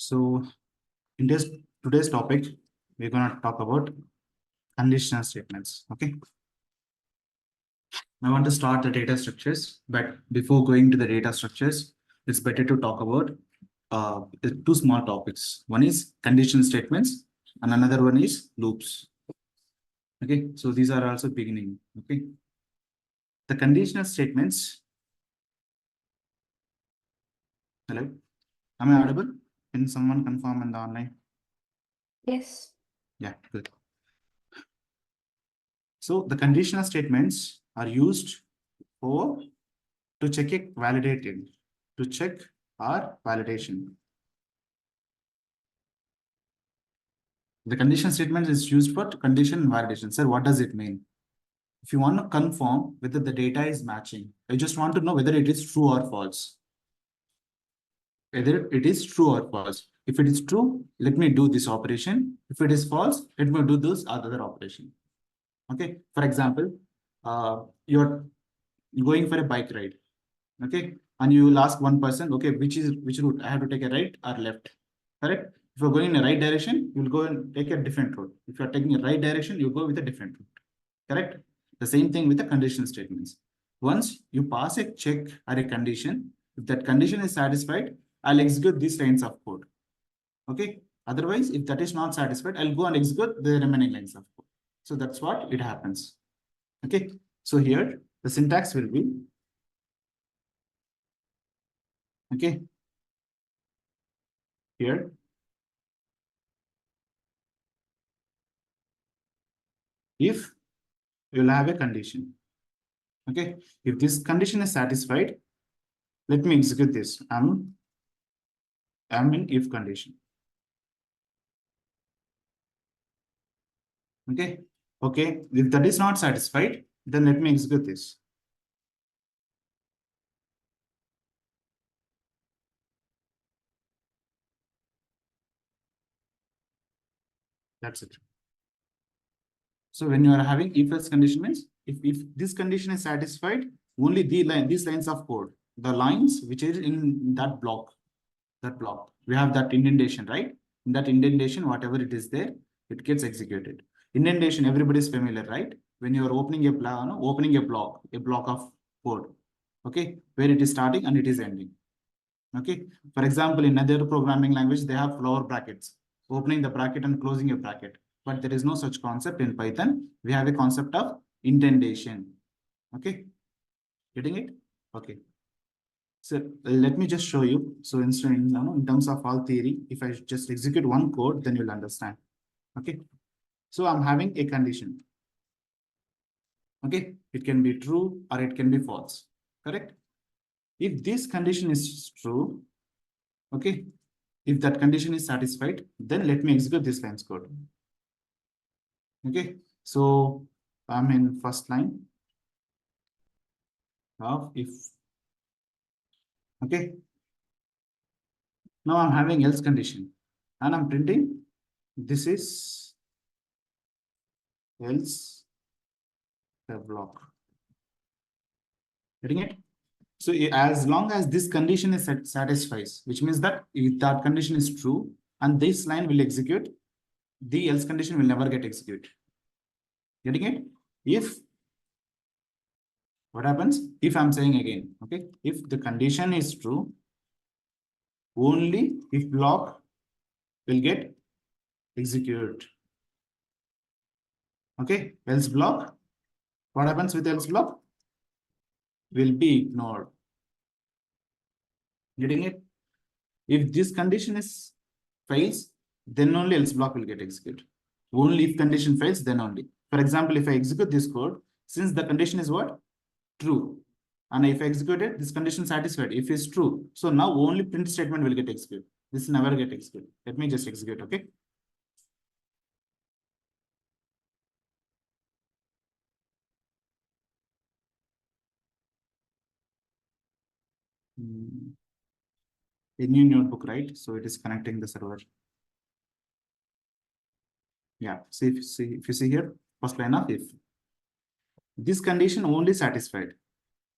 So in today's topic, we're going to talk about conditional statements. Okay. I want to start the data structures, but before going to the data structures, it's better to talk about two small topics. One is conditional statements and another one is loops. Okay, so these are also beginning. Okay. The conditional statements. Hello, am I audible? Can someone confirm in the online? Yes. Yeah, good. So the conditional statements are used for to check it validated, to check our validation. The condition statement is used for condition validation. Sir, what does it mean? If you want to confirm whether the data is matching, I just want to know whether it is true or false. Whether it is true or false. If it is true, let me do this operation. If it is false, let me do this other operation. Okay. For example, you're going for a bike ride. Okay, and you will ask one person, okay, which route I have to take, a right or left? Correct. If you're going in the right direction, you will go and take a different route. If you're taking a right direction, you go with a different route. Correct. The same thing with the conditional statements. Once you pass a check or a condition, if that condition is satisfied, I'll execute these lines of code. Okay. Otherwise, if that is not satisfied, I'll go and execute the remaining lines of code. So that's what it happens. Okay. So here the syntax will be, okay, here if you'll have a condition. Okay, if this condition is satisfied, let me execute this. I'm in if condition. Okay, if that is not satisfied, then let me execute this. That's it. So when you are having if-else condition means if this condition is satisfied, only these lines of code, the lines which is in that block, we have that indentation, right? In that indentation, whatever it is there, it gets executed. Indentation, everybody is familiar, right? When you are opening a block of code, okay, where it is starting and it is ending. Okay, for example, in other programming language, they have flower brackets, opening the bracket and closing a bracket. But there is no such concept in Python. We have a concept of indentation. Okay, getting it? Okay. So let me just show you. So in terms of all theory, if I just execute one code, then you'll understand. Okay. So I'm having a condition. Okay. It can be true or it can be false. Correct. If this condition is true, okay, if that condition is satisfied, then let me execute this line's code. Okay. So I'm in first line of if. Okay. Now I'm having else condition and I'm printing this is else the block. Getting it? So as long as this condition is satisfies, which means that if that condition is true and this line will execute, the else condition will never get executed. Getting it? If what happens? If I'm saying again, okay, if the condition is true, only if block will get executed. Okay, else block. What happens with else block? Will be ignored. Getting it? If this condition is fails, then only else block will get executed. Only if condition fails, then only. For example, if I execute this code, since the condition is what? True. And if I execute it, this condition satisfied. If it's true. So now only print statement will get executed. This never get executed. Let me just execute, okay? A new notebook, right? So it is connecting the server. Yeah, see if you see here, first line of if. This condition only satisfied.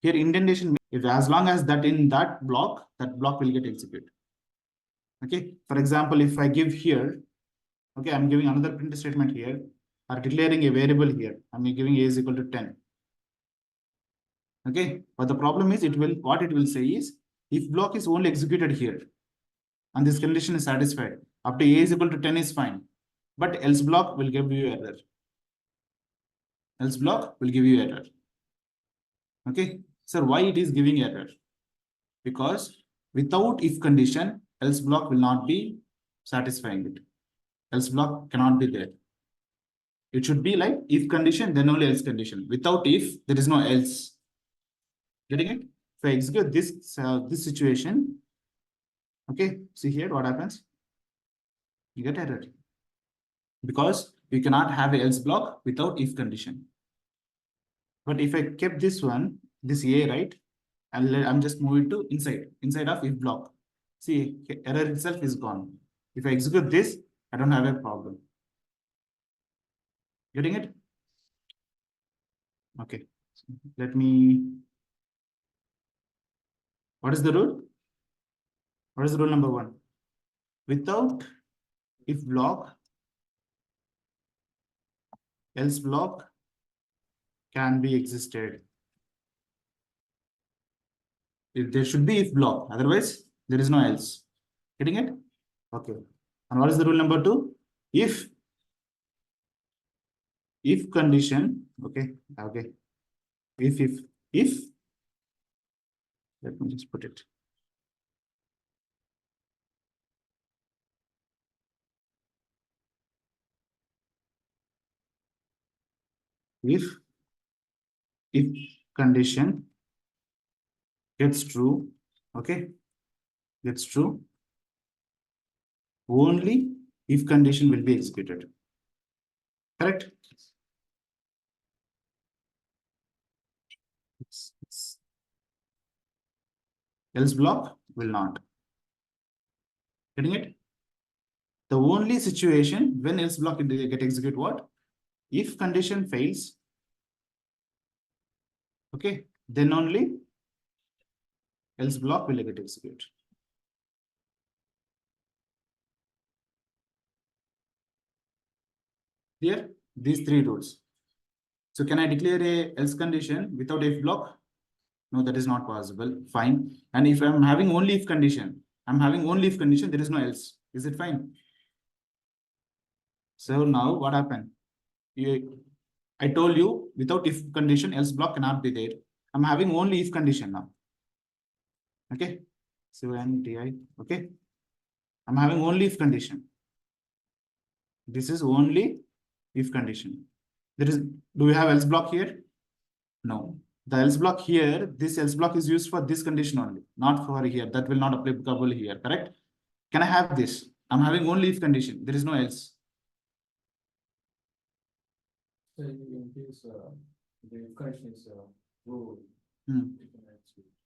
Here indentation, if as long as that in that block will get executed. Okay, for example, if I give here, okay, I'm giving another print statement here, or declaring a variable here. I'm giving a is equal to 10. Okay, but the problem is what it will say is if block is only executed here and this condition is satisfied, up to a is equal to 10 is fine, but else block will give you error. Else block will give you error. Okay, sir, why it is giving error? Because without if condition, else block will not be satisfying it. Else block cannot be there. It should be like if condition, then only else condition. Without if, there is no else. Getting it? If I execute this situation, okay, see here what happens. You get error because you cannot have a else block without if condition. But if I kept this one, this A, right? And I'm just moving to inside of if block. See, error itself is gone. If I execute this, I don't have a problem. Getting it? Okay. Let me. What is the rule? What is the rule number 1? Without if block, else block can be existed. If there should be if block, otherwise there is no else. Getting it? Okay. And what is the rule number 2? If condition, okay, if, let me just put it. If condition gets true, okay, gets true, only if condition will be executed. Correct? Else block will not. Getting it? The only situation when else block get execute what? If condition fails, okay, then only else block will get executed. Here, these 3 rules. So can I declare a else condition without if block? No, that is not possible. Fine. And if I'm having only if condition, there is no else. Is it fine? So now what happened? I told you without if condition, else block cannot be there. I'm having only if condition now. Okay. So NTI. Okay. I'm having only if condition. This is only if condition. Do we have else block here? No. The else block here, this else block is used for this condition only, not for here. That will not applicable here, correct? Can I have this? I'm having only if condition. There is no else. So in case the condition is true.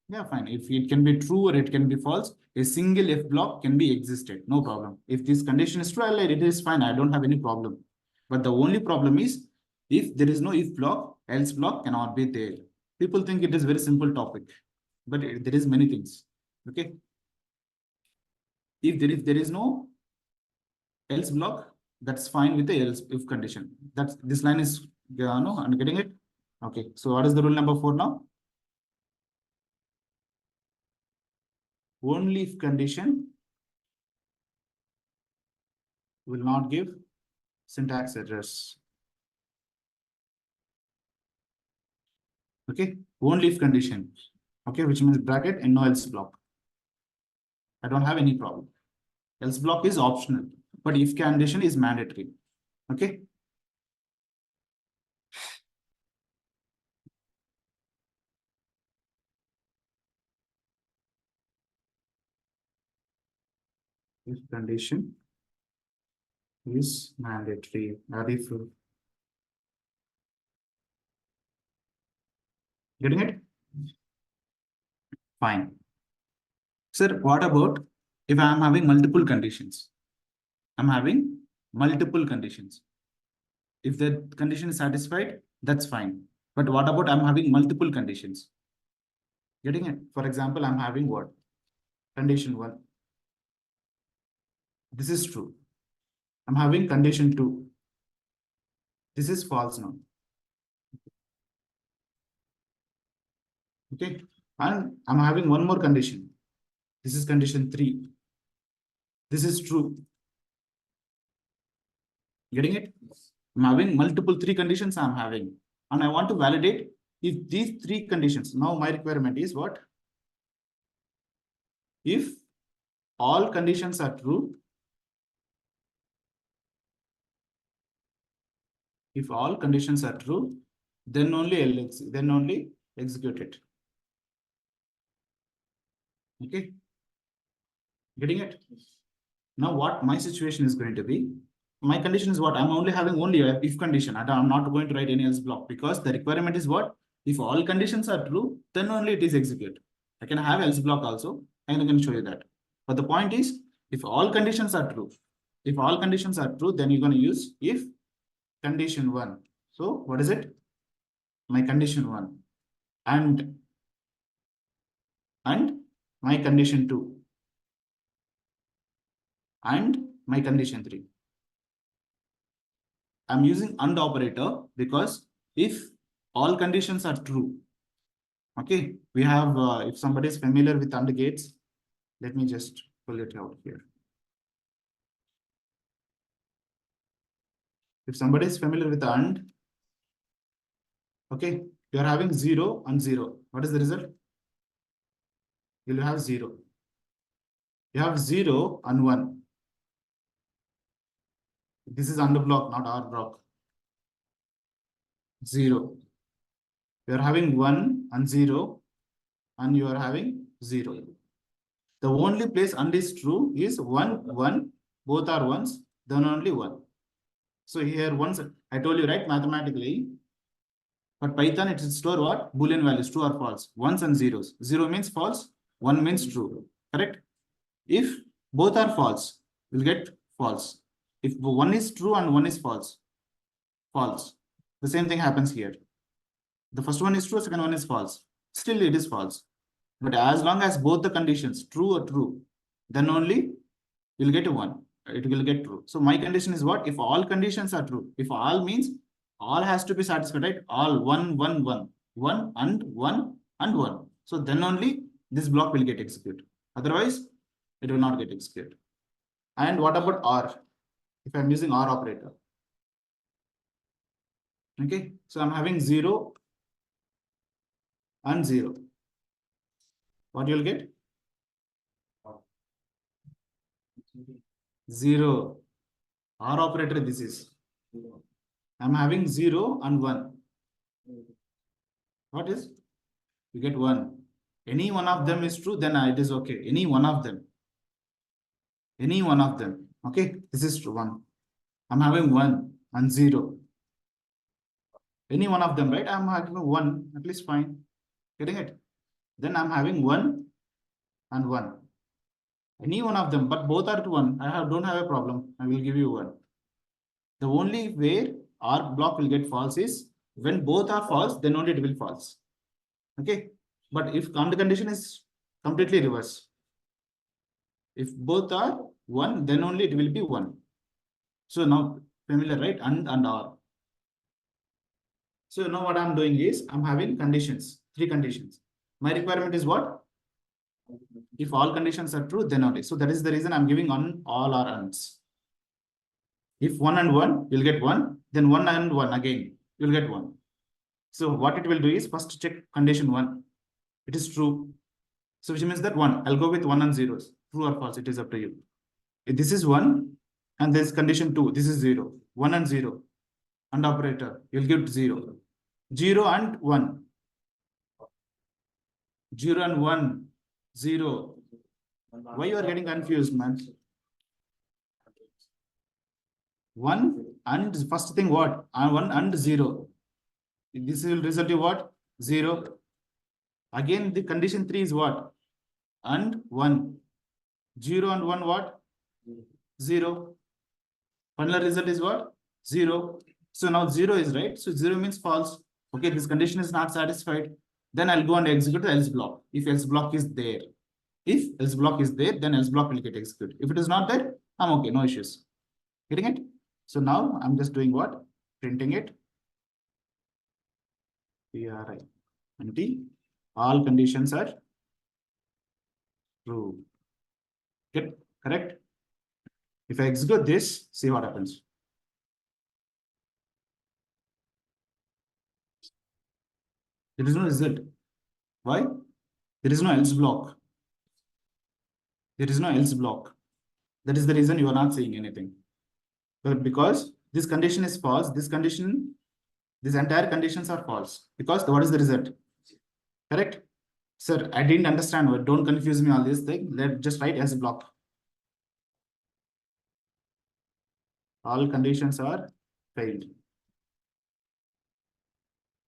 Yeah, fine. If it can be true or it can be false, a single if block can be existed. No problem. If this condition is true, it is fine. I don't have any problem. But the only problem is if there is no if block, else block cannot be there. People think it is very simple topic, but there is many things. Okay. If there is no else block, that's fine with the else if condition. That's this line is no, I'm getting it. Okay. So what is the rule number 4 now? Only if condition will not give syntax errors. Okay, only if condition. Okay, which means bracket and no else block. I don't have any problem. Else block is optional, but if condition is mandatory. Okay. If condition is mandatory, or if getting it? Fine. Sir, what about if I am having multiple conditions? I'm having multiple conditions. If the condition is satisfied, that's fine. But what about I'm having multiple conditions? Getting it? For example, I'm having what? Condition 1. This is true. I'm having condition 2. This is false now. Okay. And I'm having one more condition. This is condition 3. This is true. Getting it? I'm having multiple 3 conditions I'm having. And I want to validate if these 3 conditions. Now my requirement is what? If all conditions are true, if all conditions are true, then only execute it. Okay. Getting it? Now what my situation is going to be? My condition is what? I'm only having a if condition. I'm not going to write any else block because the requirement is what? If all conditions are true, then only it is execute. I can have else block also, and I can show you that. But the point is, if all conditions are true, then you're going to use if condition 1. So what is it? My condition 1 and my condition 2 and my condition 3. I'm using AND operator because if all conditions are true, okay, we have, if somebody is familiar with AND gates, let me just pull it out here. If somebody is familiar with AND, okay, you are having 0 and 0. What is the result? You'll have 0. You have 0 and 1. This is AND block, not OR block. 0. You are having 1 and 0, and you are having 0. The only place AND is true is 1, 1, both are ones, then only 1. So here once, I told you, right, mathematically, but Python, it will store what? Boolean values, true or false, ones and zeros. 0 means false, 1 means true, correct? If both are false, we'll get false. If 1 is true and 1 is false. The same thing happens here. The first one is true, second one is false. Still it is false. But as long as both the conditions true or true, then only you'll get a 1. It will get true. So my condition is what? If all conditions are true. If all means all has to be satisfied, right? All 1, 1, 1. 1 and 1 and 1. So then only this block will get executed. Otherwise, it will not get executed. And what about OR? If I'm using OR operator. Okay, so I'm having 0 and 0. What you'll get? 0. OR operator this is. I'm having 0 and 1. What is? You get 1. Any one of them is true, then it is okay. Any one of them. Okay, this is true. 1. I'm having 1 and 0. Any one of them, right? I'm having 1, at least fine. Getting it? Then I'm having 1 and 1. Any one of them, but both are to 1. Don't have a problem. I will give you 1. The only way our block will get false is when both are false, then only it will false. Okay. But if counter condition is completely reverse. If both are 1, then only it will be 1. So now familiar, right? And OR. So now what I'm doing is I'm having conditions, 3 conditions. My requirement is what? If all conditions are true, then only. So that is the reason I'm giving on all our ANDs. If 1 and 1, you'll get 1. Then 1 and 1 again, you'll get 1. So what it will do is first check condition 1. It is true. So which means that 1. I'll go with 1 and zeros. True or false, it is up to you. If this is 1 and this condition 2, this is 0. 1 and 0. And operator, you'll give 0. 0 and 1. 0 and 1. 0. Why you are getting confused, man? 1 and first thing what? 1 and 0. This will result in what? 0. Again, the condition 3 is what? And 1. 0 and 1 what? 0. Final result is what? 0. So now 0 is right. So 0 means false. Okay, this condition is not satisfied. Then I'll go and execute the else block. If else block is there. If else block is there, then else block will get executed. If it is not there, I'm okay, no issues. Getting it? So now I'm just doing what? Printing it. PRI empty. All conditions are true. Get correct? If I execute this, see what happens. There is no result. Why? There is no else block. There is no else block. That is the reason you are not seeing anything. But because this condition is false, this entire conditions are false. Because what is the result? Correct? Sir, I didn't understand what. Don't confuse me all this thing. Let just write else block. All conditions are failed.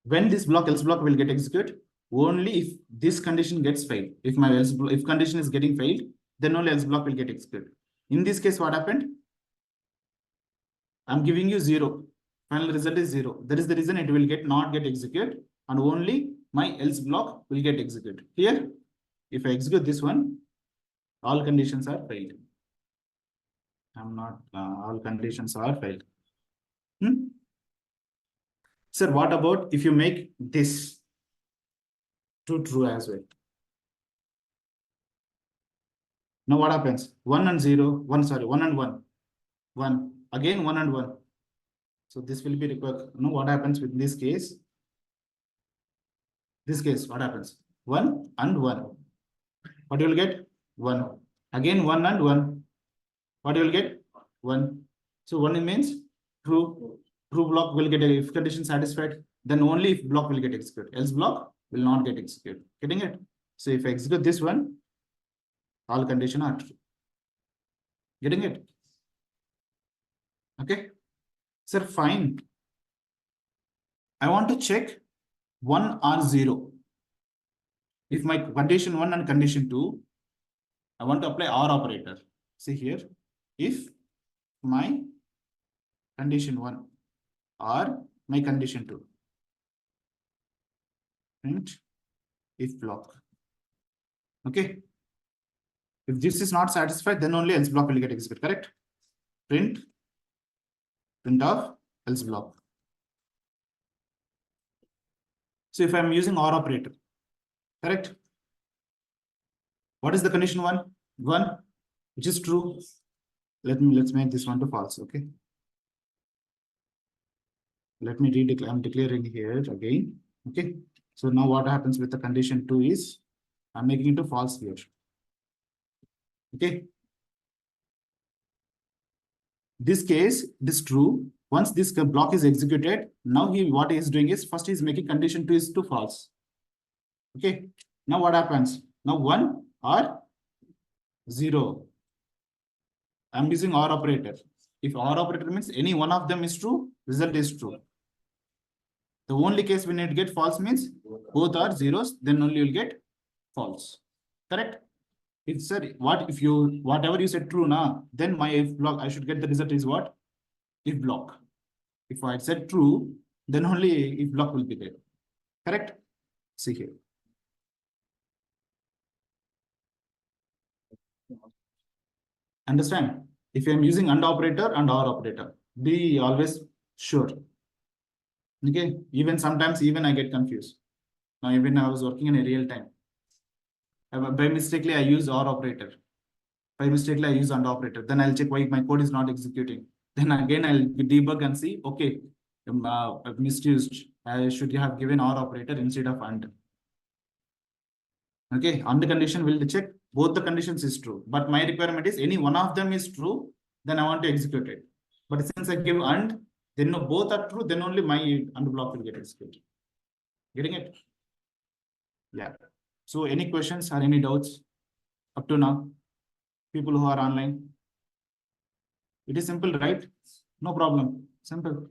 When this else block will get executed, only if this condition gets failed. If my if condition is getting failed, then only else block will get executed. In this case, what happened? I'm giving you 0. Final result is 0. That is the reason it will not get executed, and only my else block will get executed. Here, if I execute this one, all conditions are failed. I'm not all conditions are failed. Sir, what about if you make this to true as well? Now what happens? 1 and 0, 1, sorry, 1 and 1. 1. Again 1 and 1. So this will be required. Now what happens with this case? This case, what happens? 1 and 1. What you will get? 1. Again 1 and 1. What you will get? 1. So 1 means true. True block will get if condition satisfied. Then only if block will get executed. Else block will not get executed. Getting it? So if I execute this one, all condition are true. Getting it? Okay. Sir, fine. I want to check 1 or 0. If my condition 1 and condition 2, I want to apply OR operator. See here, if my condition 1 or my condition 2, print if block. Okay. If this is not satisfied, then only else block will get executed, correct? Print of else block. So if I'm using OR operator, correct? What is the condition 1? 1, which is true. Let's make this one to false. Okay. Let me redeclare. I'm declaring here again. Okay. So now what happens with the condition 2 is I'm making it to false here. Okay. This case, it is true. Once this block is executed, now what he is doing is first he is making condition 2 is to false. Okay. Now what happens? Now 1 or 0. I'm using OR operator. If OR operator means any one of them is true, result is true. The only case when it get false means both are zeros, then only you'll get false. Correct? If sir, whatever you said true now, then my if block, I should get the result is what? If block. If I said true, then only if block will be there. Correct? See here. Understand? If I'm using AND operator and OR operator, be always sure. Okay. Even sometimes I get confused. Now even I was working in a real time. By mistakenly I use OR operator. By mistakenly I use AND operator. Then I'll check why my code is not executing. Then again I'll debug and see, okay, I've misused. I should have given OR operator instead of AND. Okay, AND condition will check both the conditions is true. But my requirement is any one of them is true, then I want to execute it. But since I give AND, then no, both are true, then only my AND block will get executed. Getting it? Yeah. So any questions or any doubts up to now? People who are online. It is simple, right? No problem. Simple.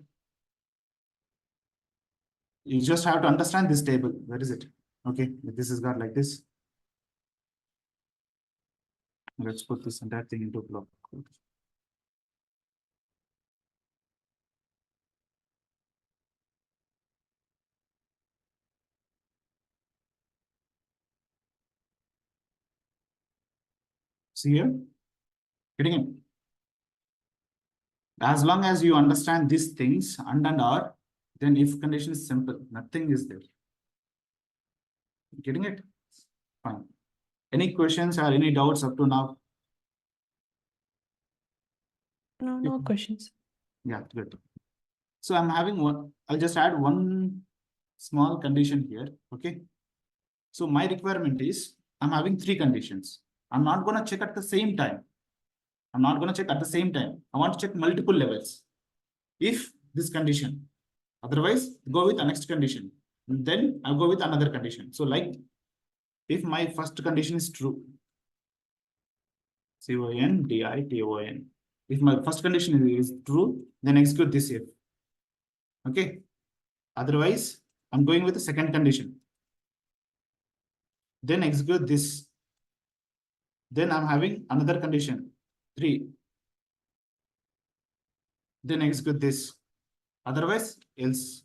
You just have to understand this table. Where is it? Okay, this is got like this. Let's put this entire thing into block code. See here? Getting it? As long as you understand these things and or, then if condition is simple, nothing is there. Getting it? Fine. Any questions or any doubts up to now? No questions. Yeah, good. So I'm having one, I'll just add one small condition here, okay? So my requirement is, I'm having three conditions. I'm not gonna check at the same time. I'm not gonna check at the same time. I want to check multiple levels. If this condition, otherwise go with the next condition. Then I'll go with another condition. So like, if my first condition is true, CONDITON. If my first condition is true, then execute this if. Okay. Otherwise, I'm going with the second condition. Then execute this. Then I'm having another condition, 3. Then execute this. Otherwise, else.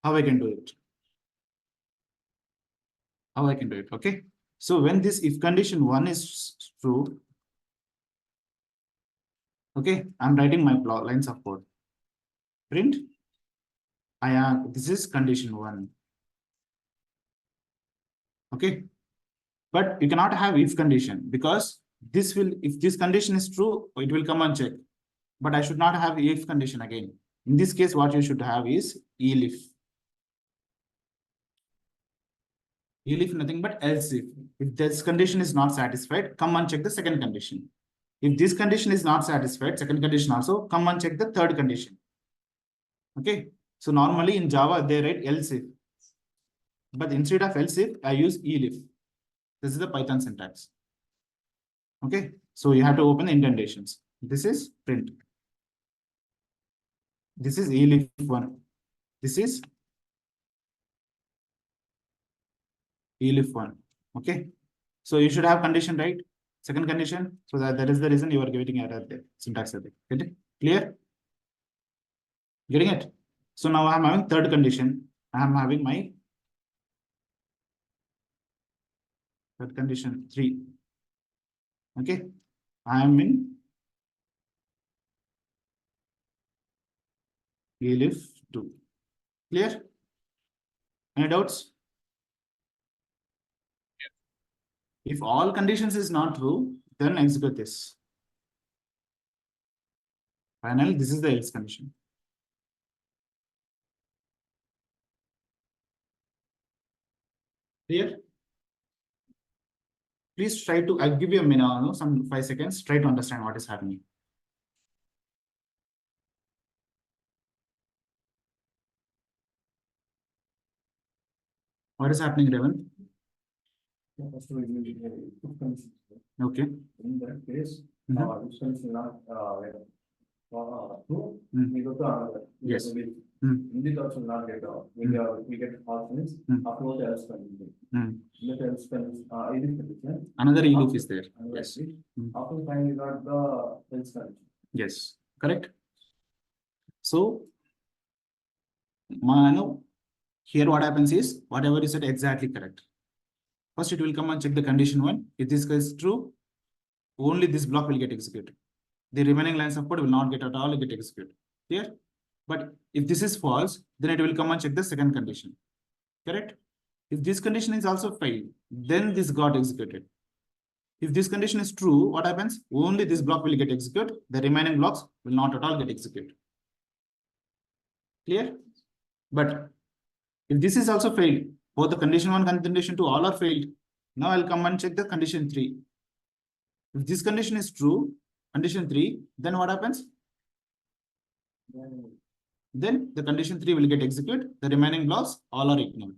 How I can do it? How I can do it? Okay. So when this if condition 1 is true, okay, I'm writing my lines of code. Print. This is condition 1. Okay. But you cannot have if condition, because this will, if this condition is true, it will come and check. But I should not have if condition again. In this case, what you should have is elif. Elif nothing but else if. If this condition is not satisfied, come and check the second condition. If this condition is not satisfied, second condition also, come and check the third condition. Okay. So normally in Java, they write else if. But instead of else if, I use elif. This is the Python syntax. Okay. So you have to open the indentations. This is print. This is elif1. This is elif1. Okay. So you should have condition, right? Second condition. So that is the reason you are getting error there. Syntax error. Get it? Clear? Getting it? So now I'm having third condition. I'm having my third condition 3. Okay. I am in elif2. Clear? Any doubts? If all conditions is not true, then execute this. Finally, this is the else condition. Clear? Please try to, I'll give you a minute, some 5 seconds, try to understand what is happening. What is happening, Revan? First we need if condition. Okay. In that case, Mhm. if condition not true, Mm. we go to another. Yes. In this option not get we get options afterwards else condition. Let else condition elif condition. Another elif is there. Yes. After time we got the else condition. Yes. Correct. So, Manu, here what happens is whatever you said exactly correct. First, it will come and check the condition 1. If this is true, only this block will get executed. The remaining lines of code will not get at all get executed. Clear? But if this is false, then it will come and check the second condition. Correct? If this condition is also failed, then this got executed. If this condition is true, what happens? Only this block will get executed. The remaining blocks will not at all get executed. Clear? But if this is also failed, both the condition 1 and condition 2 all are failed. Now I'll come and check the condition 3. If this condition is true, condition 3, then what happens? Then the condition 3 will get executed. The remaining blocks all are ignored.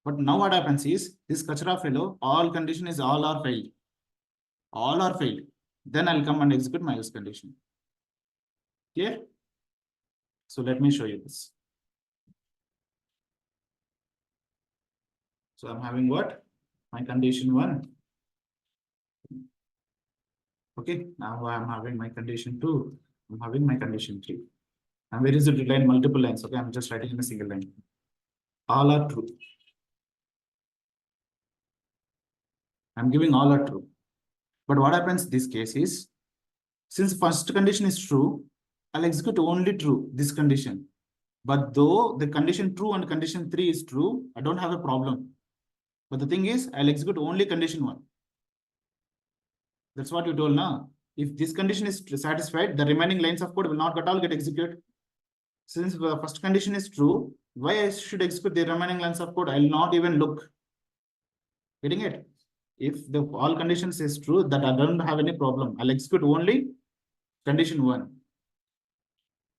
But now what happens is this kachra fellow, all condition is all are failed. All are failed. Then I'll come and execute my else condition. Clear? So let me show you this. So I'm having what? My condition 1. Okay, now I'm having my condition 2. I'm having my condition 3. And where is it line multiple lines? Okay, I'm just writing in a single line. All are true. I'm giving all are true. But what happens in this case is, since first condition is true, I'll execute only true, this condition. But though the condition true and condition 3 is true, I don't have a problem. But the thing is, I'll execute only condition 1. That's what you told now. If this condition is satisfied, the remaining lines of code will not at all get executed. Since the first condition is true, why I should execute the remaining lines of code? I'll not even look. Getting it? If the all conditions is true, that I don't have any problem. I'll execute only condition 1.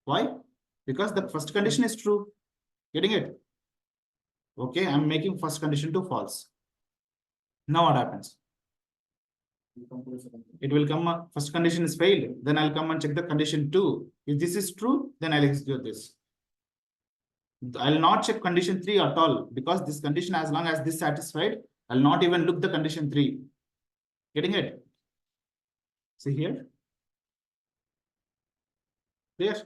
Why? Because the first condition is true. Getting it? Okay, I'm making first condition to false. Now what happens? It will come, first condition is failed. Then I'll come and check the condition 2. If this is true, then I'll execute this. I'll not check condition 3 at all, because this condition, as long as this satisfied, I'll not even look the condition 3. Getting it? See here? Clear?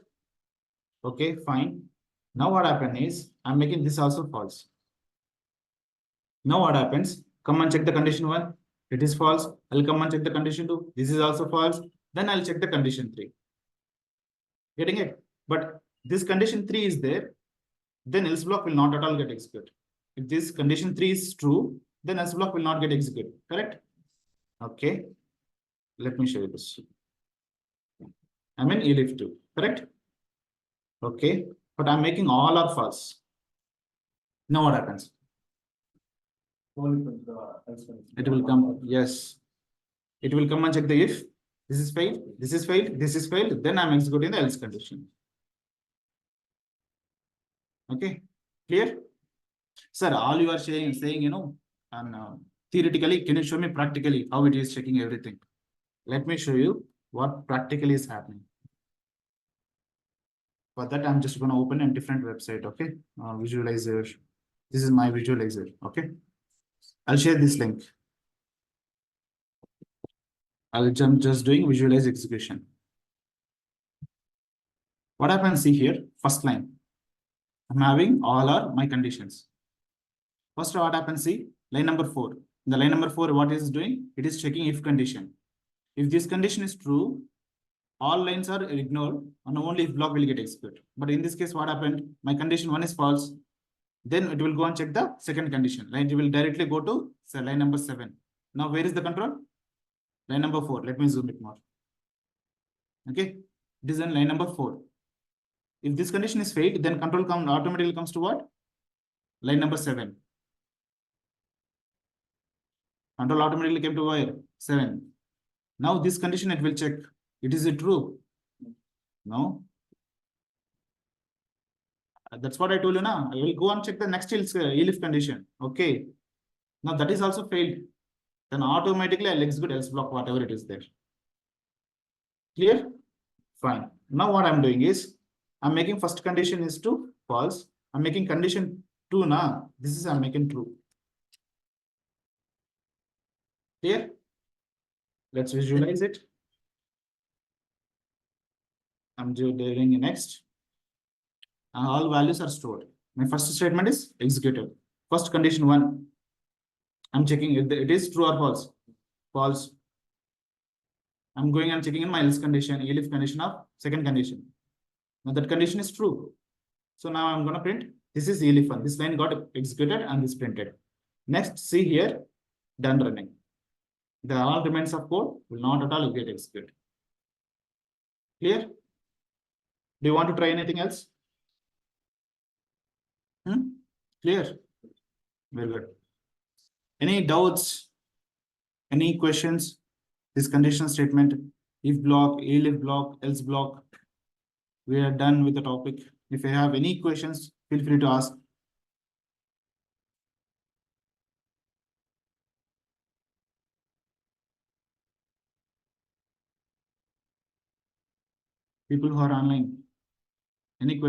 Okay, fine. Now what happens is, I'm making this also false. Now what happens? Come and check the condition 1. It is false. I'll come and check the condition 2. This is also false. Then I'll check the condition 3. Getting it? But this condition 3 is there, then else block will not at all get executed. If this condition 3 is true, then else block will not get executed. Correct? Okay. Let me show you this. I'm in elif 2. Correct? Okay. But I'm making all are false. Now what happens? It will come. Yes. It will come and check the if. This is failed. This is failed. This is failed. Then I'm executing the else condition. Okay. Clear? Sir, all you are saying, and theoretically, can you show me practically how it is checking everything? Let me show you what practically is happening. For that, I'm just going to open a different website. Okay. Visualizer. This is my visualizer. Okay. I'll share this link. I'm just doing visualize execution. What happens? See here, first line. I'm having all are my conditions. First, what happens? See line number 4. In the line number 4, what is doing? It is checking if condition. If this condition is true, all lines are ignored and only if block will get executed. But in this case, what happened? My condition 1 is false. Then it will go and check the second condition. Line, it will directly go to line number 7. Now, where is the control? Line number 4. Let me zoom it more. Okay. It is in line number 4. If this condition is failed, then control automatically comes to what? Line number 7. Control automatically came to where? 7. Now this condition it will check. Is it true? No. That's what I told you now. I will go and check the next elif condition. Okay. Now that is also failed. Then automatically I'll execute else block, whatever it is there. Clear? Fine. Now what I'm doing is, I'm making first condition is to false. I'm making condition 2 now. This is I'm making true. Clear? Let's visualize it. I'm doing next. And all values are stored. My first statement is executed. First condition 1. I'm checking if it is true or false. False. I'm going and checking in my else condition, elif condition of second condition. Now that condition is true. So now I'm going to print. This is elif 1. This line got executed and this printed. Next, see here, done running. The all remains of code will not at all get executed. Clear? Do you want to try anything else? Clear? Very good. Any doubts? Any questions? This conditional statement, if block, elif block, else block. We are done with the topic. If you have any questions, feel free to ask. People who are online, any questions?